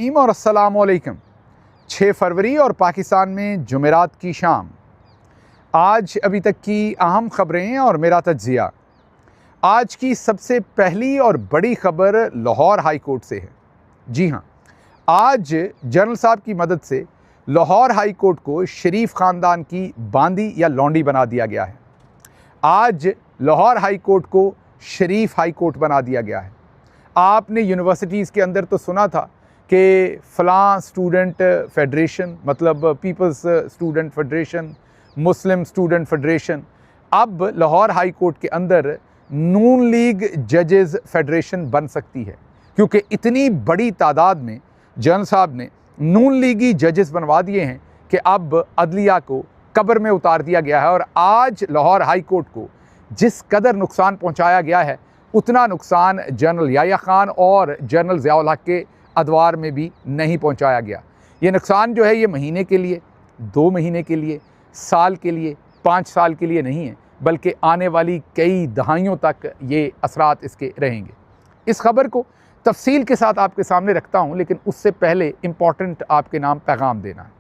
बिस्मिल्लाहिर्रहमानिर्रहीम और अस्सलामुअलैकुम। 6 फरवरी और पाकिस्तान में जुमेरात की शाम। आज अभी तक की अहम ख़बरें और मेरा तज्ज़िया। आज की सबसे पहली और बड़ी ख़बर लाहौर हाई कोर्ट से है। जी हाँ, आज जनरल साहब की मदद से लाहौर हाई कोर्ट को शरीफ ख़ानदान की बांदी या लौंडी बना दिया गया है। आज लाहौर हाई कोर्ट को शरीफ हाई कोर्ट बना दिया गया है। आपने यूनिवर्सिटीज़ के अंदर तो सुना था कि फ़लाँ स्टूडेंट फेडरेशन, मतलब पीपल्स स्टूडेंट फेडरेशन, मुस्लिम स्टूडेंट फेडरेशन, अब लाहौर हाई कोर्ट के अंदर नून लीग जजेस फेडरेशन बन सकती है, क्योंकि इतनी बड़ी तादाद में जनरल साहब ने नून लीगी जजेस बनवा दिए हैं कि अब अदलिया को कब्र में उतार दिया गया है। और आज लाहौर हाई कोर्ट को जिस कदर नुकसान पहुंचाया गया है, उतना नुकसान जनरल याह्या खान और जनरल ज़ियाउल हक के अदवार में भी नहीं पहुंचाया गया। ये नुकसान जो है ये महीने के लिए, 2 महीने के लिए, साल के लिए, 5 साल के लिए नहीं है, बल्कि आने वाली कई दहाइयों तक ये असरात इसके रहेंगे। इस खबर को तफसील के साथ आपके सामने रखता हूँ, लेकिन उससे पहले इम्पॉर्टेंट आपके नाम पैगाम देना है।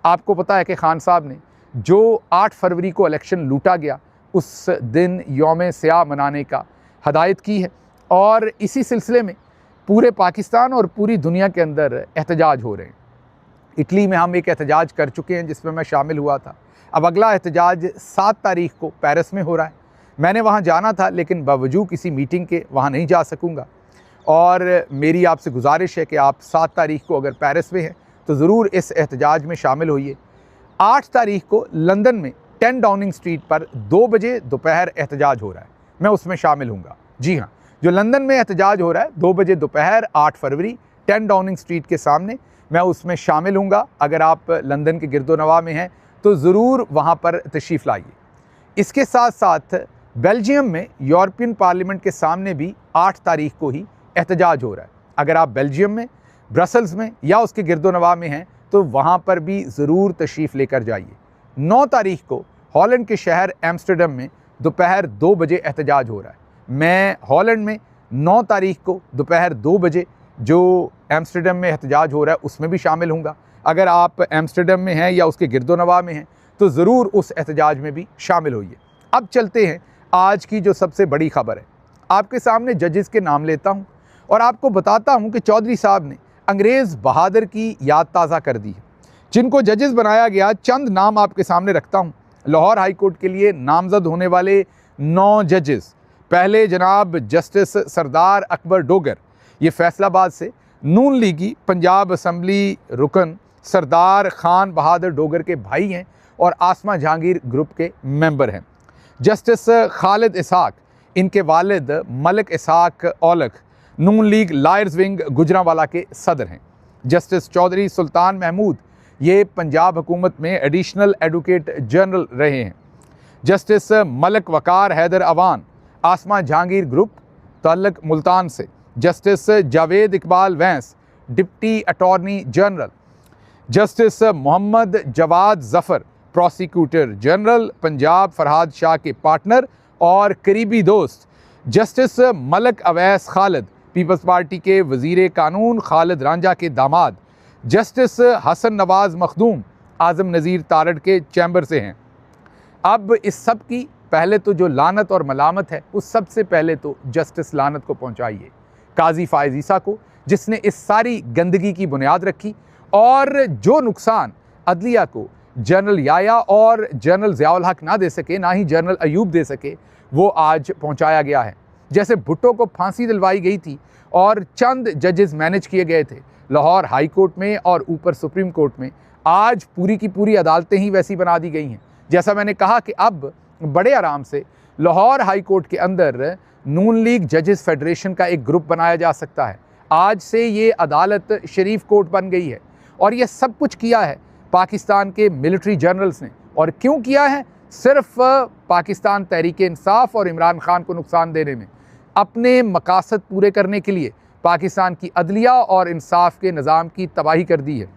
आपको पता है कि खान साहब ने जो 8 फरवरी को इलेक्शन लूटा गया, उस दिन यौम स्याह मनाने का हदायत की है, और इसी सिलसिले में पूरे पाकिस्तान और पूरी दुनिया के अंदर एहतजाज हो रहे हैं। इटली में हम एक एहतजाज कर चुके हैं जिसमें मैं शामिल हुआ था। अब अगला एहतजाज 7 तारीख को पेरिस में हो रहा है। मैंने वहाँ जाना था, लेकिन बावजूद किसी मीटिंग के वहाँ नहीं जा सकूँगा, और मेरी आपसे गुजारिश है कि आप 7 तारीख को अगर पेरिस में हैं तो ज़रूर इस एहतजाज में शामिल होइए। 8 तारीख को लंदन में 10 डाउनिंग स्ट्रीट पर 2 बजे दोपहर एहतजाज हो रहा है, मैं उसमें शामिल हूँगा। जी हाँ, जो लंदन में एहतजाज हो रहा है 2 बजे दोपहर 8 फरवरी 10 डाउनिंग स्ट्रीट के सामने, मैं उसमें शामिल हूँगा। अगर आप लंदन के गिरदोनवा में हैं तो ज़रूर वहाँ पर तशरीफ़ लाइए। इसके साथ साथ बेल्जियम में यूरोपियन पार्लियामेंट के सामने भी 8 तारीख को ही एहतजाज हो रहा है। अगर आप बेल्जियम में, ब्रसल्स में या उसके गिरदोनवा में हैं तो वहाँ पर भी ज़रूर तशरीफ़ लेकर जाइए। 9 तारीख को हॉलैंड के शहर एम्स्टर्डम में दोपहर 2 बजे एहतजाज हो रहा है। मैं हॉलैंड में 9 तारीख को दोपहर 2 बजे जो एम्स्टर्डम में एहतजाज हो रहा है उसमें भी शामिल हूँगा। अगर आप एम्स्टर्डम में हैं या उसके गिरदोनवा में हैं तो ज़रूर उस एहतजाज में भी शामिल होइए। अब चलते हैं आज की जो सबसे बड़ी ख़बर है। आपके सामने जजेस के नाम लेता हूँ और आपको बताता हूँ कि चौधरी साहब ने अंग्रेज़ बहादुर की याद ताज़ा कर दी है, जिनको जजेस बनाया गया। चंद नाम आपके सामने रखता हूँ। लाहौर हाई कोर्ट के लिए नामज़द होने वाले 9 जजेस। पहले जनाब जस्टिस सरदार अकबर डोगर, ये फैसलाबाद से नून लीगी पंजाब असम्बली रुकन सरदार खान बहादुर डोगर के भाई हैं और आसमा जहांगीर ग्रुप के मेंबर हैं। जस्टिस खालिद इसहाक, इनके वालिद मलिक इसहाक औलख नून लीग लायर्स विंग गुजरांवाला के सदर हैं। जस्टिस चौधरी सुल्तान महमूद, ये पंजाब हुकूमत में एडिशनल एडवोकेट जनरल रहे हैं। जस्टिस मलिक वकार हैदर अवान, आसमा जहांगीर ग्रुप, ताल्लुक मुल्तान से। Justice Javed Iqbal Wains, deputy attorney general. Justice Mohammad Jawad Zafar, prosecutor general, Punjab Farhad Shah के पार्टनर और करीबी दोस्त। Justice Malik Awais Khalid, Peoples Party के वज़ीर कानून खालिद रांझा के दामाद। जस्टिस हसन नवाज़ मखदूम, आज़म नज़ीर तारड़ के चैम्बर से हैं। अब इस सब की पहले तो जो लानत और मलामत है, उस सबसे पहले तो जस्टिस लानत को पहुंचाइए काजी फ़ाइज़ ईसा को, जिसने इस सारी गंदगी की बुनियाद रखी और जो नुकसान अदलिया को जनरल याह्या और जनरल ज़ियाउल हक ना दे सके, ना ही जनरल अयूब दे सके, वो आज पहुंचाया गया है। जैसे भुट्टो को फांसी दिलवाई गई थी और चंद जजेस मैनेज किए गए थे लाहौर हाई कोर्ट में और ऊपर सुप्रीम कोर्ट में, आज पूरी की पूरी अदालतें ही वैसी बना दी गई हैं। जैसा मैंने कहा कि अब बड़े आराम से लाहौर हाई कोर्ट के अंदर नून लीग जजेस फेडरेशन का एक ग्रुप बनाया जा सकता है। आज से ये अदालत शरीफ कोर्ट बन गई है, और ये सब कुछ किया है पाकिस्तान के मिलिट्री जनरल्स ने। और क्यों किया है? सिर्फ पाकिस्तान तहरीक इंसाफ और इमरान खान को नुकसान देने में, अपने मकासद पूरे करने के लिए पाकिस्तान की अदलिया और इंसाफ के निज़ाम की तबाही कर दी है।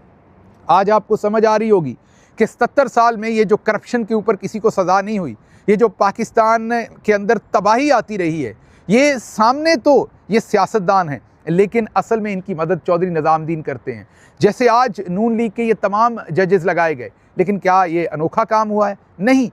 आज आपको समझ आ रही होगी कि 77 साल में ये जो करप्शन के ऊपर किसी को सज़ा नहीं हुई, ये जो पाकिस्तान के अंदर तबाही आती रही है, ये सामने तो ये सियासतदान हैं, लेकिन असल में इनकी मदद चौधरी निज़ामुद्दीन करते हैं। जैसे आज नून लीग के ये तमाम जजेस लगाए गए, लेकिन क्या ये अनोखा काम हुआ है? नहीं।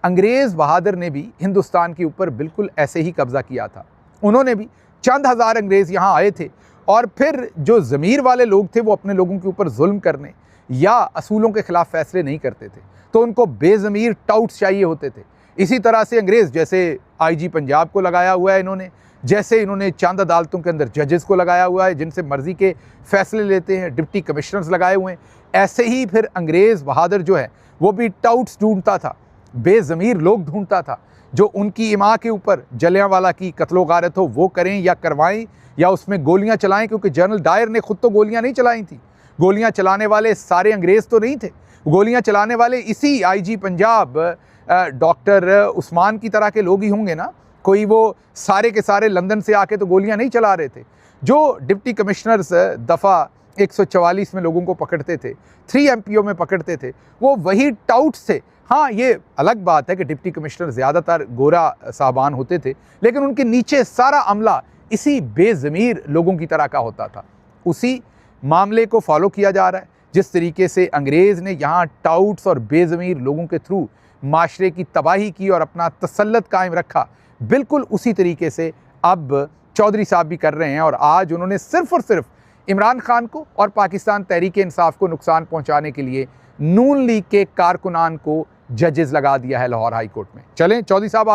अंग्रेज़ बहादुर ने भी हिंदुस्तान के ऊपर बिल्कुल ऐसे ही कब्ज़ा किया था। उन्होंने भी चंद हज़ार अंग्रेज़ यहाँ आए थे और फिर जो ज़मीर वाले लोग थे वो अपने लोगों के ऊपर जुल्म करने या असूलों के ख़िलाफ़ फ़ैसले नहीं करते थे, तो उनको बेज़मीर टाउट्स चाहिए होते थे। इसी तरह से अंग्रेज़, जैसे आईजी पंजाब को लगाया हुआ है इन्होंने, जैसे इन्होंने चंद अदालतों के अंदर जजेस को लगाया हुआ है जिनसे मर्ज़ी के फ़ैसले लेते हैं, डिप्टी कमिश्नर्स लगाए हुए हैं, ऐसे ही फिर अंग्रेज़ बहादुर जो है वो भी टाउट्स ढूंढता था, बेज़मीर लोग ढूंढता था जो उनकी इमां के ऊपर जलियांवाला की कत्लो गारत हो वो करें या करवाएं या उसमें गोलियां चलाएं, क्योंकि जनरल डायर ने खुद तो गोलियां नहीं चलाई थी। गोलियां चलाने वाले सारे अंग्रेज़ तो नहीं थे, गोलियां चलाने वाले इसी आईजी पंजाब डॉक्टर उस्मान की तरह के लोग ही होंगे ना। कोई वो सारे के सारे लंदन से आके तो गोलियां नहीं चला रहे थे। जो डिप्टी कमिश्नर्स दफ़ा 144 में लोगों को पकड़ते थे, 3 MPO में पकड़ते थे, वो वही टाउट्स थे। हाँ, ये अलग बात है कि डिप्टी कमिश्नर ज़्यादातर गोरा साहबान होते थे, लेकिन उनके नीचे सारा अमला इसी बेज़मीर लोगों की तरह का होता था। उसी मामले को फॉलो किया जा रहा है। जिस तरीके से अंग्रेज़ ने यहाँ टाउट्स और बेज़मीर लोगों के थ्रू माशरे की तबाही की और अपना तसल्लुत कायम रखा, बिल्कुल उसी तरीके से अब चौधरी साहब भी कर रहे हैं। और आज उन्होंने सिर्फ़ और सिर्फ इमरान खान को और पाकिस्तान तहरीक इंसाफ को नुकसान पहुँचाने के लिए नून लीग के कारकुनान को जजेस लगा दिया है लाहौर हाई कोर्ट में। चलें चौधरी साहब,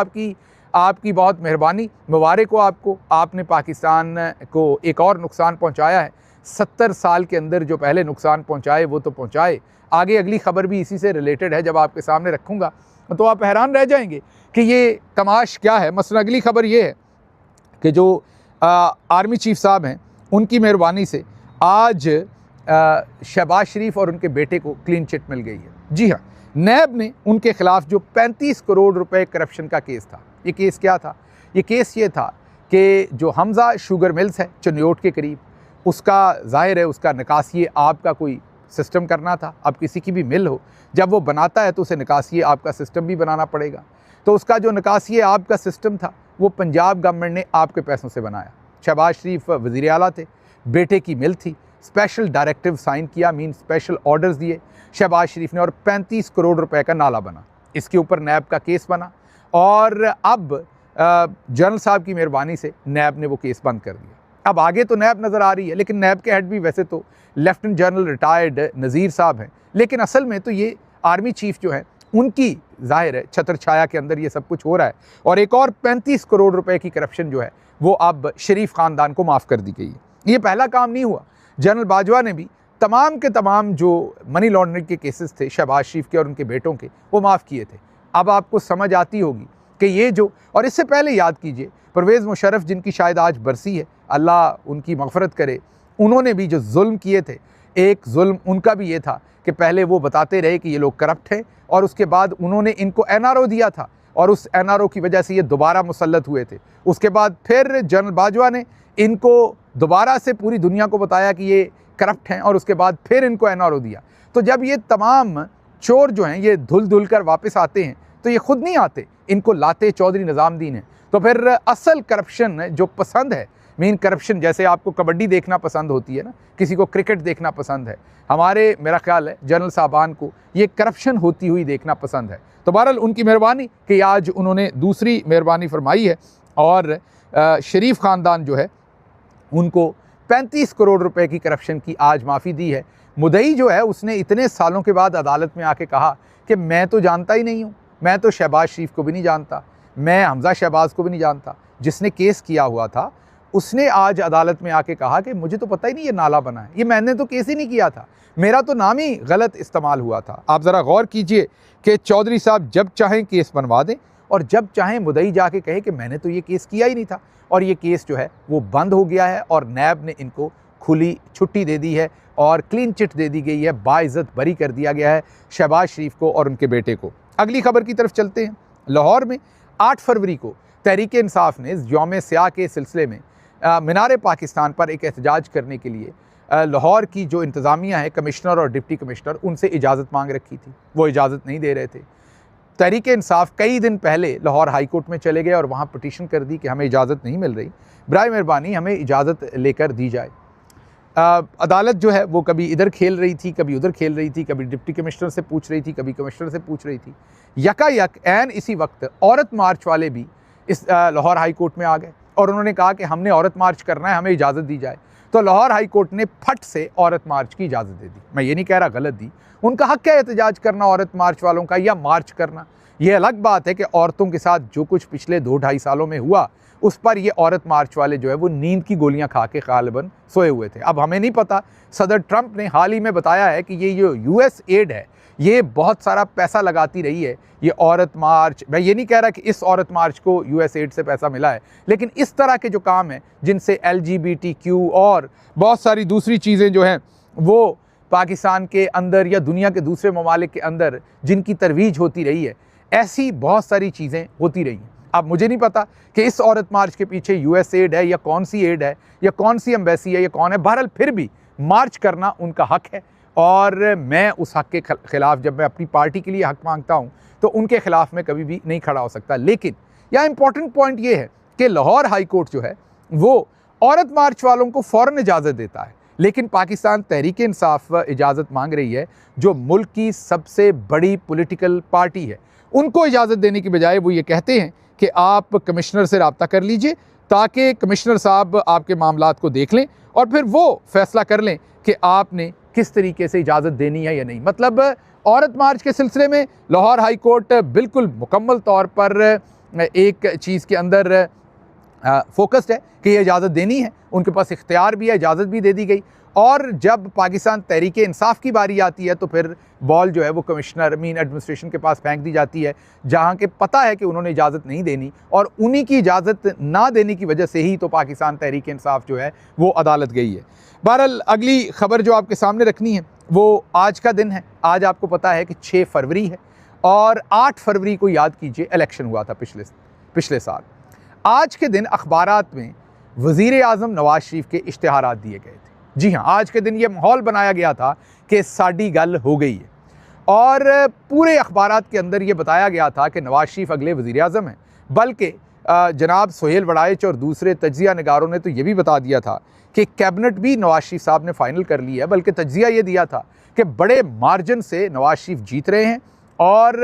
आपकी बहुत मेहरबानी, मुबारक हो आपको। आपने पाकिस्तान को एक और नुकसान पहुंचाया है। 70 साल के अंदर जो पहले नुकसान पहुंचाए वो तो पहुंचाए। आगे अगली खबर भी इसी से रिलेटेड है, जब आपके सामने रखूँगा तो आप हैरान रह जाएंगे कि ये तमाश क्या है। मसलन अगली खबर ये है कि जो आर्मी चीफ साहब हैं उनकी मेहरबानी से आज शहबाज शरीफ और उनके बेटे को क्लीन चिट मिल गई है। जी हाँ, नैब ने उनके खिलाफ जो 35 करोड़ रुपए करप्शन का केस था, ये केस क्या था? ये केस ये था कि जो हमज़ा शुगर मिल्स है चन्योट के करीब, उसका ज़ाहिर है उसका निकासी आब का कोई सिस्टम करना था। अब किसी की भी मिल हो, जब वो बनाता है तो उसे निकासी आब का सिस्टम भी बनाना पड़ेगा। तो उसका जो निकासी आब का सिस्टम था वो पंजाब गवर्नमेंट ने आपके पैसों से बनाया। शहबाज शरीफ वज़ीर आला थे, बेटे की मिल थी, स्पेशल डायरेक्टिव साइन किया, मीन स्पेशल ऑर्डर्स दिए शहबाज शरीफ ने, और 35 करोड़ रुपए का नाला बना। इसके ऊपर नैब का केस बना और अब जनरल साहब की मेहरबानी से नैब ने वो केस बंद कर दिया। अब आगे तो नैब नज़र आ रही है, लेकिन नैब के हेड भी वैसे तो लेफ्टिनेंट जनरल रिटायर्ड नज़ीर साहब हैं, लेकिन असल में तो ये आर्मी चीफ जो है उनकी ज़ाहिर है छत्र छाया के अंदर ये सब कुछ हो रहा है। और एक और 35 करोड़ रुपए की करप्शन जो है वो अब शरीफ ख़ानदान को माफ़ कर दी गई है। ये पहला काम नहीं हुआ। जनरल बाजवा ने भी तमाम के तमाम जो मनी लॉन्ड्रिंग के केसेस थे शहबाज शरीफ के और उनके बेटों के, वो माफ़ किए थे। अब आपको समझ आती होगी कि ये जो, और इससे पहले याद कीजिए परवेज़ मुशर्रफ जिनकी शायद आज बरसी है, अल्लाह उनकी मग़फ़रत करे, उन्होंने भी जो जुल्म किए थे, एक जुल्म उनका भी ये था कि पहले वो बताते रहे कि ये लोग करप्ट हैं और उसके बाद उन्होंने इनको NRO दिया था और उस NRO की वजह से ये दोबारा मुसल्लत हुए थे। उसके बाद फिर जनरल बाजवा ने इनको दोबारा से पूरी दुनिया को बताया कि ये करप्ट हैं और उसके बाद फिर इनको NRO दिया। तो जब ये तमाम चोर जो हैं ये धुल धुल कर वापस आते हैं तो ये खुद नहीं आते, इनको लाते चौधरी निज़ामुद्दीन हैं। तो फिर असल करप्शन जो पसंद है, मीन करप्शन, जैसे आपको कबड्डी देखना पसंद होती है ना, किसी को क्रिकेट देखना पसंद है, हमारे मेरा ख्याल है जनरल साहबान को ये करप्शन होती हुई देखना पसंद है। तो बहरहाल उनकी मेहरबानी कि आज उन्होंने दूसरी मेहरबानी फरमाई है और शरीफ ख़ानदान जो है उनको 35 करोड़ रुपए की करप्शन की आज माफ़ी दी है। मुदई जो है उसने इतने सालों के बाद अदालत में आके कहा कि मैं तो जानता ही नहीं हूँ, मैं तो शहबाज शरीफ को भी नहीं जानता, मैं हमज़ा शहबाज को भी नहीं जानता, जिसने केस किया हुआ था उसने आज अदालत में आके कहा कि मुझे तो पता ही नहीं ये नाला बना है, ये मैंने तो केस ही नहीं किया था, मेरा तो नाम ही गलत इस्तेमाल हुआ था। आप ज़रा गौर कीजिए कि चौधरी साहब जब चाहें केस बनवा दें और जब चाहें मुदई जाके कहे कि मैंने तो ये केस किया ही नहीं था, और ये केस जो है वो बंद हो गया है और नैब ने इनको खुली छुट्टी दे दी है और क्लीन चिट दे दी गई है, बाइज़्ज़त बरी कर दिया गया है शहबाज शरीफ को और उनके बेटे को। अगली खबर की तरफ चलते हैं। लाहौर में 8 फरवरी को तहरीक इंसाफ ने यौम स्याह के सिलसिले में मीनार पाकिस्तान पर एक एहतजाज करने के लिए लाहौर की जो इंतज़ामिया है, कमिश्नर और डिप्टी कमिश्नर, उनसे इजाज़त मांग रखी थी। वो इजाज़त नहीं दे रहे थे। तहरीक इंसाफ कई दिन पहले लाहौर हाई कोर्ट में चले गए और वहाँ पिटीशन कर दी कि हमें इजाज़त नहीं मिल रही, बराए मेहरबानी हमें इजाज़त लेकर दी जाए। अदालत जो है वो कभी इधर खेल रही थी, कभी उधर खेल रही थी, कभी डिप्टी कमिश्नर से पूछ रही थी, कभी कमिश्नर से पूछ रही थी। यकायक एन इसी वक्त औरत मार्च वाले भी इस लाहौर हाई कोर्ट में आ गए और उन्होंने कहा कि हमने औरत मार्च करना है, हमें इजाज़त दी जाए। तो लाहौर हाई कोर्ट ने फट से औरत मार्च की इजाज़त दे दी। मैं ये नहीं कह रहा गलत दी, उनका हक है एहतजाज करना औरत मार्च वालों का या मार्च करना। ये अलग बात है कि औरतों के साथ जो कुछ पिछले 2-2.5 सालों में हुआ उस पर ये औरत मार्च वाले जो है वो नींद की गोलियां खा के गालिबन सोए हुए थे। अब हमें नहीं पता, सदर ट्रंप ने हाल ही में बताया है कि ये जो यूएस एड है ये बहुत सारा पैसा लगाती रही है ये औरत मार्च। मैं ये नहीं कह रहा कि इस औरत मार्च को यूएस एड से पैसा मिला है, लेकिन इस तरह के जो काम हैं जिनसे LGBTQ और बहुत सारी दूसरी चीज़ें जो हैं वो पाकिस्तान के अंदर या दुनिया के दूसरे ममालिक के अंदर जिनकी तरवीज होती रही है, ऐसी बहुत सारी चीज़ें होती रही हैं। अब मुझे नहीं पता कि इस औरत मार्च के पीछे यूएस एड है या कौन सी एड है या कौन सी एम्बेसी है या कौन है। बहरहाल फिर भी मार्च करना उनका हक है और मैं उस हक के ख़िलाफ़, जब मैं अपनी पार्टी के लिए हक मांगता हूँ तो उनके ख़िलाफ़ मैं कभी भी नहीं खड़ा हो सकता। लेकिन यहाँ इंपॉर्टेंट पॉइंट ये है कि लाहौर हाई कोर्ट जो है वो औरत मार्च वालों को फ़ौरन इजाज़त देता है, लेकिन पाकिस्तान तहरीक इंसाफ इजाज़त मांग रही है जो मुल्क की सबसे बड़ी पॉलिटिकल पार्टी है। उनको इजाज़त देने की बजाय वो ये कहते हैं कि आप कमिश्नर से रब्ता कर लीजिए ताकि कमिश्नर साहब आपके मामलात को देख लें और फिर वो फैसला कर लें कि आपने किस तरीके से इजाज़त देनी है या नहीं। मतलब औरत मार्च के सिलसिले में लाहौर हाई कोर्ट बिल्कुल मुकम्मल तौर पर एक चीज़ के अंदर फोकस्ड है कि ये इजाज़त देनी है, उनके पास इख्तियार भी है, इजाज़त भी दे दी गई। और जब पाकिस्तान तहरीक इंसाफ की बारी आती है तो फिर बॉल जो है वो कमिश्नर एडमिनिस्ट्रेशन के पास फेंक दी जाती है, जहाँ के पता है कि उन्होंने इजाज़त नहीं देनी और उन्हीं की इजाज़त ना देने की वजह से ही तो पाकिस्तान तहरीक इंसाफ जो है वो अदालत गई है। बहरहाल अगली खबर जो आपके सामने रखनी है वो आज का दिन है। आज आपको पता है कि 6 फरवरी है और 8 फरवरी को याद कीजिए इलेक्शन हुआ था पिछले साल। आज के दिन अखबारात में वज़ीर आज़म नवाज शरीफ के इश्तिहारात दिए गए थे। जी हाँ, आज के दिन ये माहौल बनाया गया था कि साडी गल हो गई है और पूरे अखबारात के अंदर ये बताया गया था कि नवाज शरीफ अगले वज़ीर आज़म हैं। बल्कि जनाब सोहेल वड़ाइच और दूसरे तज्ज़िया निगारों ने तो ये भी बता दिया था कि कैबिनेट भी नवाज शरीफ साहब ने फ़ाइनल कर लिया है। बल्कि तज्ज़िया ये दिया था कि बड़े मार्जिन से नवाज शरीफ जीत रहे हैं और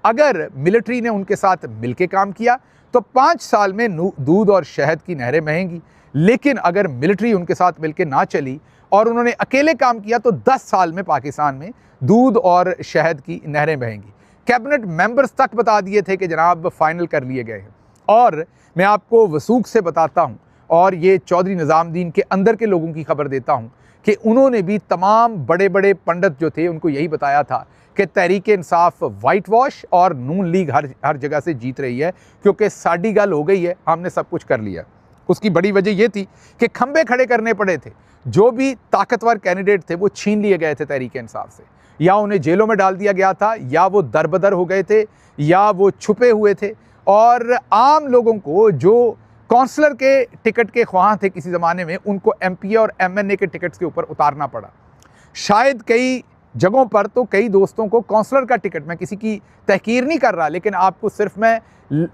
अगर मिलिट्री ने उनके साथ मिल के काम किया तो 5 साल में दूध और शहद की नहरें बहेंगी, लेकिन अगर मिलिट्री उनके साथ मिलकर ना चली और उन्होंने अकेले काम किया तो 10 साल में पाकिस्तान में दूध और शहद की नहरें बहेंगी। कैबिनेट मेंबर्स तक बता दिए थे कि जनाब फाइनल कर लिए गए हैं। और मैं आपको वसूख से बताता हूँ और ये चौधरी निज़ामुद्दीन के अंदर के लोगों की खबर देता हूँ कि उन्होंने भी तमाम बड़े बड़े पंडित जो थे उनको यही बताया था कि तहरीक इंसाफ वाइट वॉश और नून लीग हर जगह से जीत रही है क्योंकि साडी गल हो गई है, हमने सब कुछ कर लिया। उसकी बड़ी वजह ये थी कि खंबे खड़े करने पड़े थे, जो भी ताकतवर कैंडिडेट थे वो छीन लिए गए थे तहरीक इंसाफ से, या उन्हें जेलों में डाल दिया गया था, या वो दरबदर हो गए थे, या वो छुपे हुए थे। और आम लोगों को जो कौंसलर के टिकट के ख्वाह थे किसी ज़माने में, उनको MPA और MNA के टिकट्स के ऊपर उतारना पड़ा। शायद कई जगहों पर तो कई दोस्तों को कौंसलर का टिकट, मैं किसी की तहकीर नहीं कर रहा, लेकिन आपको सिर्फ मैं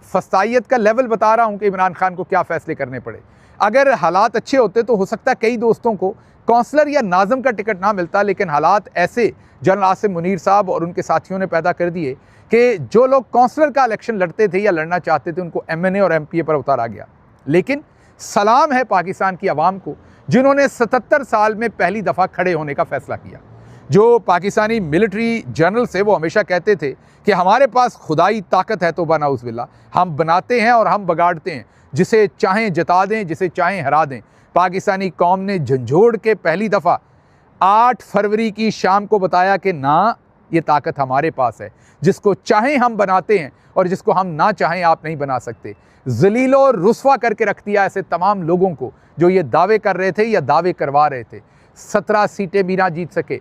फस्तायत का लेवल बता रहा हूं कि इमरान खान को क्या फ़ैसले करने पड़े। अगर हालात अच्छे होते तो हो सकता है कई दोस्तों को कौंसलर या नाज़म का टिकट ना मिलता, लेकिन हालात ऐसे जनरल आसिम मुनीर साहब और उनके साथियों ने पैदा कर दिए कि जो लोग कौंसलर का इलेक्शन लड़ते थे या लड़ना चाहते थे उनको MNA और MPA पर उतारा गया। लेकिन सलाम है पाकिस्तान की आवाम को जिन्होंने 77 साल में पहली दफ़ा खड़े होने का फ़ैसला किया। जो पाकिस्तानी मिलिट्री जनरल से वो हमेशा कहते थे कि हमारे पास खुदाई ताकत है, तो बनाउज़ बिल्ला, हम बनाते हैं और हम बगाड़ते हैं, जिसे चाहें जता दें, जिसे चाहें हरा दें। पाकिस्तानी कौम ने झंझोड़ के पहली दफ़ा 8 फरवरी की शाम को बताया कि ना, ये ताकत हमारे पास है, जिसको चाहें हम बनाते हैं और जिसको हम ना चाहें आप नहीं बना सकते। ज़लीलो रुस्वा करके रख दिया ऐसे तमाम लोगों को जो ये दावे कर रहे थे या दावे करवा रहे थे। 17 सीटें भी ना जीत सके।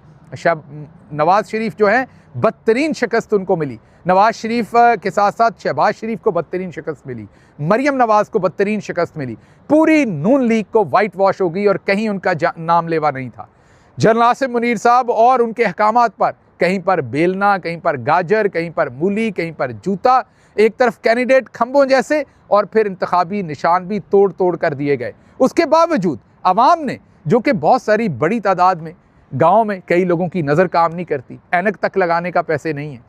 नवाज शरीफ जो हैं, बदतरीन शिकस्त उनको मिली। नवाज शरीफ के साथ साथ शहबाज शरीफ को बदतरीन शिकस्त मिली, मरियम नवाज को बदतरीन शिकस्त मिली। पूरी नून लीग को वाइट वॉश हो गई और कहीं उनका नाम लेवा नहीं था। जनरल आसिम मुनीर साहब और उनके अहकामात पर कहीं पर बेलना, कहीं पर गाजर, कहीं पर मूली, कहीं पर जूता, एक तरफ कैंडिडेट खंभों जैसे, और फिर इंतखाबी निशान भी तोड़ तोड़ कर दिए गए। उसके बावजूद अवाम ने, जो कि बहुत सारी बड़ी तादाद में, गाँव में कई लोगों की नज़र काम नहीं करती, ऐनक तक लगाने का पैसे नहीं है,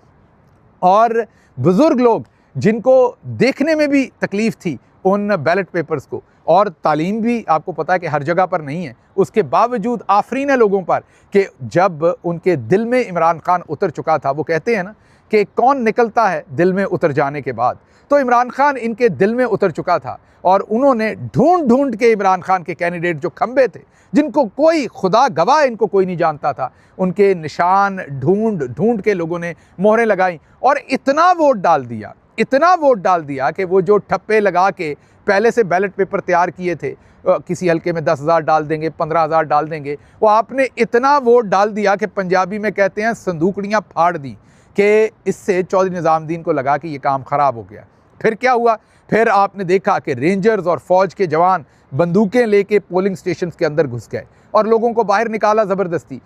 और बुज़ुर्ग लोग जिनको देखने में भी तकलीफ़ थी उन बैलेट पेपर्स को, और तालीम भी आपको पता है कि हर जगह पर नहीं है, उसके बावजूद आफरीन है लोगों पर कि जब उनके दिल में इमरान खान उतर चुका था, वो कहते हैं ना कि कौन निकलता है दिल में उतर जाने के बाद, तो इमरान खान इनके दिल में उतर चुका था, और उन्होंने ढूंढ ढूंढ के इमरान खान के कैंडिडेट जो खंबे थे, जिनको कोई खुदा गवाह इनको कोई नहीं जानता था, उनके निशान ढूंढ ढूंढ के लोगों ने मोहरें लगाई, और इतना वोट डाल दिया कि वो जो ठप्पे लगा के पहले से बैलेट पेपर तैयार किए थे, किसी हल्के में 10,000 डाल देंगे, 15,000 डाल देंगे, वो आपने इतना वोट डाल दिया कि पंजाबी में कहते हैं संदूकड़ियाँ फाड़ दी, कि इससे चौधरी निज़ामुद्दीन को लगा कि ये काम ख़राब हो गया। फिर क्या हुआ? फिर आपने देखा कि रेंजर्स और फ़ौज के जवान बंदूकें लेके पोलिंग स्टेशन के अंदर घुस गए और लोगों को बाहर निकाला ज़बरदस्ती,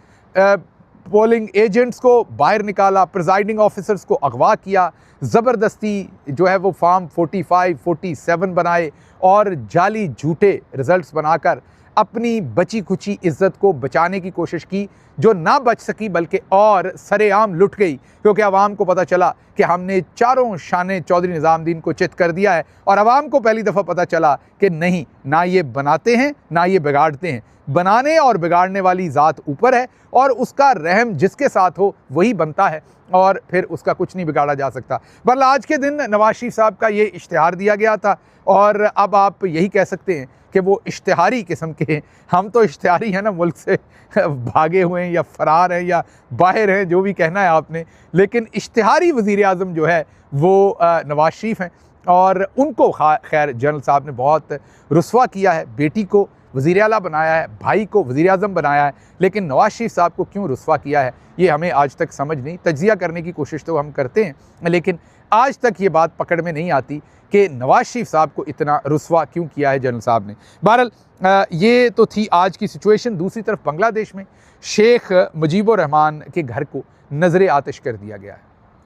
पोलिंग एजेंट्स को बाहर निकाला, प्रिजाइडिंग ऑफिसर्स को अगवा किया, ज़बरदस्ती जो है वो फॉर्म 45, 47 बनाए और जाली झूठे रिज़ल्ट्स बनाकर अपनी बची खुची इज़्ज़त को बचाने की कोशिश की, जो ना बच सकी बल्कि और सरेआम लुट गई, क्योंकि आवाम को पता चला कि हमने चारों शाने चौधरी निज़ामुद्दीन को चित कर दिया है, और आवाम को पहली दफ़ा पता चला कि नहीं, ना ये बनाते हैं ना ये बिगाड़ते हैं, बनाने और बिगाड़ने वाली ज़ात ऊपर है, और उसका रहम जिसके साथ हो वही बनता है, और फिर उसका कुछ नहीं बिगाड़ा जा सकता। बहरहाल आज के दिन नवाज शरीफ साहब का ये इश्तिहार दिया गया था, और अब आप यही कह सकते हैं कि वो इश्तिहारी किस्म के हैं। हम तो इश्तिहारी हैं ना, मुल्क से भागे हुए हैं या फ़रार हैं या बाहर हैं, जो भी कहना है आपने, लेकिन इश्तिहारी वज़ीर आज़म जो है वो नवाज शरीफ हैं, और उनको खैर जनरल साहब ने बहुत रुस्वा किया है, बेटी को वज़ीर आला बनाया है, भाई को वज़ीर आज़म बनाया है, लेकिन नवाज शरीफ साहब को क्यों रुस्वा किया है ये हमें आज तक समझ नहीं। तज्ज़िया करने की कोशिश तो हम करते हैं, लेकिन आज तक ये बात पकड़ में नहीं आती कि नवाज शरीफ साहब को इतना रुस्वा क्यों किया है जनरल साहब ने। बहरहाल ये तो थी आज की सिचुएशन। दूसरी तरफ बांग्लादेश में शेख मुजीबुर रहमान के घर को नज़र आतिश कर दिया गया है।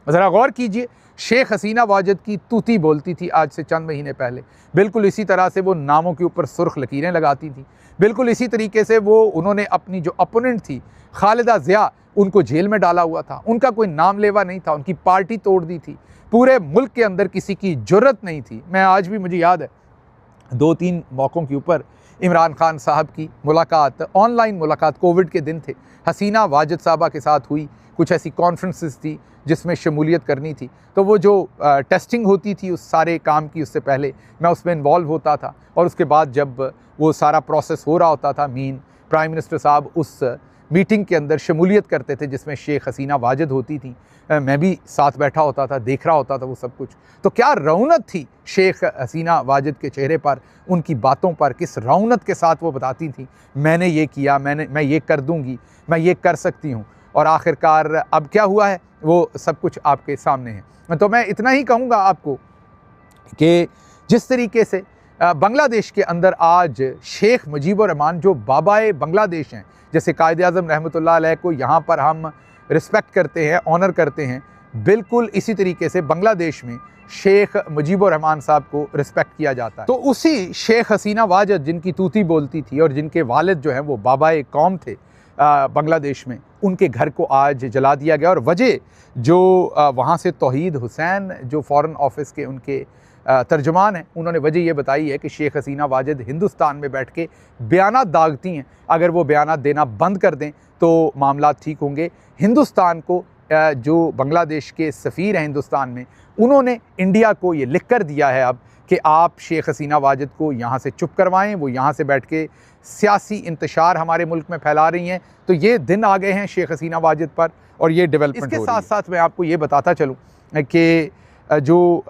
ज़रा गौर कीजिए, शेख हसीना वाजिद की तूती बोलती थी आज से चंद महीने पहले, बिल्कुल इसी तरह से वो नामों के ऊपर सुर्ख लकीरें लगाती थी, बिल्कुल इसी तरीके से वो उन्होंने अपनी जो अपोनेंट थी खालिदा ज़िया, उनको जेल में डाला हुआ था, उनका कोई नाम लेवा नहीं था, उनकी पार्टी तोड़ दी थी, पूरे मुल्क के अंदर किसी की जुर्रत नहीं थी। मैं आज भी, मुझे याद है 2-3 मौक़ों के ऊपर इमरान खान साहब की मुलाकात, ऑनलाइन मुलाकात, कोविड के दिन थे, हसीना वाजिद साहबा के साथ हुई, कुछ ऐसी कॉन्फ्रेंसेस थी जिसमें शमूलियत करनी थी, तो वो जो टेस्टिंग होती थी उस सारे काम की, उससे पहले मैं उसमें इन्वॉल्व होता था, और उसके बाद जब वो सारा प्रोसेस हो रहा होता था, प्राइम मिनिस्टर साहब उस मीटिंग के अंदर शमूलियत करते थे जिसमें शेख हसीना वाजिद होती थी, मैं भी साथ बैठा होता था, देख रहा होता था वो सब कुछ। तो क्या रौनक थी शेख हसीना वाजिद के चेहरे पर, उनकी बातों पर, किस रौनक के साथ वो बताती थी, मैंने ये किया, मैं ये कर दूँगी, मैं ये कर सकती हूँ, और आखिरकार अब क्या हुआ है वो सब कुछ आपके सामने है। तो मैं इतना ही कहूँगा आपको कि जिस तरीके से बांग्लादेश के अंदर आज शेख मुजीबुर रहमान जो बाबाए बांग्लादेश हैं, जैसे कायद आज़म रहमतुल्लाह अलैह को यहाँ पर हम रिस्पेक्ट करते हैं, ऑनर करते हैं, बिल्कुल इसी तरीके से बांग्लादेश में शेख मुजीबुर रहमान साहब को रिस्पेक्ट किया जाता है। तो उसी शेख हसीना वाजिद जिनकी तूती बोलती थी और जिनके वालिद जो हैं वो बाबाए कौम थे बांग्लादेश में, उनके घर को आज जला दिया गया। और वजह जो वहाँ से तौहीद हुसैन जो फ़ॉरेन ऑफिस के उनके तर्जुमान हैं, उन्होंने वजह ये बताई है कि शेख हसीना वाजिद हिंदुस्तान में बैठ के बयानात दागती हैं, अगर वो बयानात देना बंद कर दें तो मामला ठीक होंगे। हिंदुस्तान को जो बांग्लादेश के सफ़ीर हैं हिंदुस्तान में, उन्होंने इंडिया को ये लिख कर दिया है अब कि आप शेख हसीना वाजिद को यहाँ से चुप करवाएं, वो यहाँ से बैठ के सियासी इंतशार हमारे मुल्क में फैला रही हैं। तो ये दिन आ गए हैं शेख हसीना वाजिद पर, और ये डेवलपमेंट। इसके साथ साथ मैं आपको ये बताता चलूँ कि जो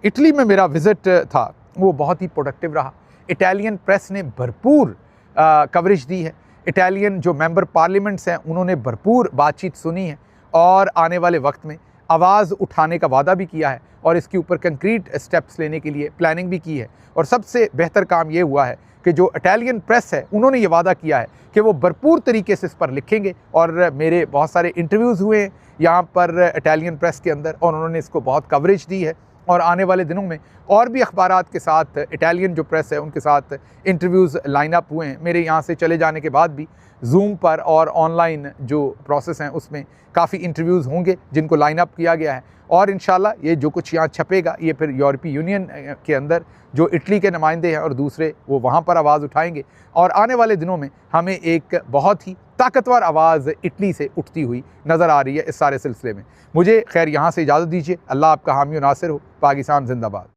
इटली में मेरा विज़िट था वो बहुत ही प्रोडक्टिव रहा। इटालियन प्रेस ने भरपूर कवरेज दी है, इटालियन जो मेंबर पार्लियामेंट्स हैं उन्होंने भरपूर बातचीत सुनी है, और आने वाले वक्त में आवाज़ उठाने का वादा भी किया है और इसके ऊपर कंक्रीट स्टेप्स लेने के लिए प्लानिंग भी की है। और सबसे बेहतर काम ये हुआ है कि जो इटालियन प्रेस है उन्होंने ये वादा किया है कि वो भरपूर तरीके से इस पर लिखेंगे। और मेरे बहुत सारे इंटरव्यूज़ हुए हैं यहाँ पर इटालियन प्रेस के अंदर और उन्होंने इसको बहुत कवरेज दी है। और आने वाले दिनों में और भी अखबारात के साथ इटालियन जो प्रेस है उनके साथ इंटरव्यूज़ लाइन अप हुए हैं। मेरे यहाँ से चले जाने के बाद भी जूम पर और ऑनलाइन जो प्रोसेस हैं उसमें काफ़ी इंटरव्यूज़ होंगे जिनको लाइन अप किया गया है। और इंशाल्लाह ये जो कुछ यहाँ छपेगा ये फिर यूरोपीय यूनियन के अंदर जो इटली के नुमाइंदे हैं और दूसरे वो वहाँ पर आवाज़ उठाएंगे। और आने वाले दिनों में हमें एक बहुत ही ताकतवर आवाज़ इटली से उठती हुई नज़र आ रही है इस सारे सिलसिले में। मुझे खैर यहाँ से इजाज़त दीजिए। अल्लाह आपका हामी और नासिर हो। पाकिस्तान जिंदाबाद।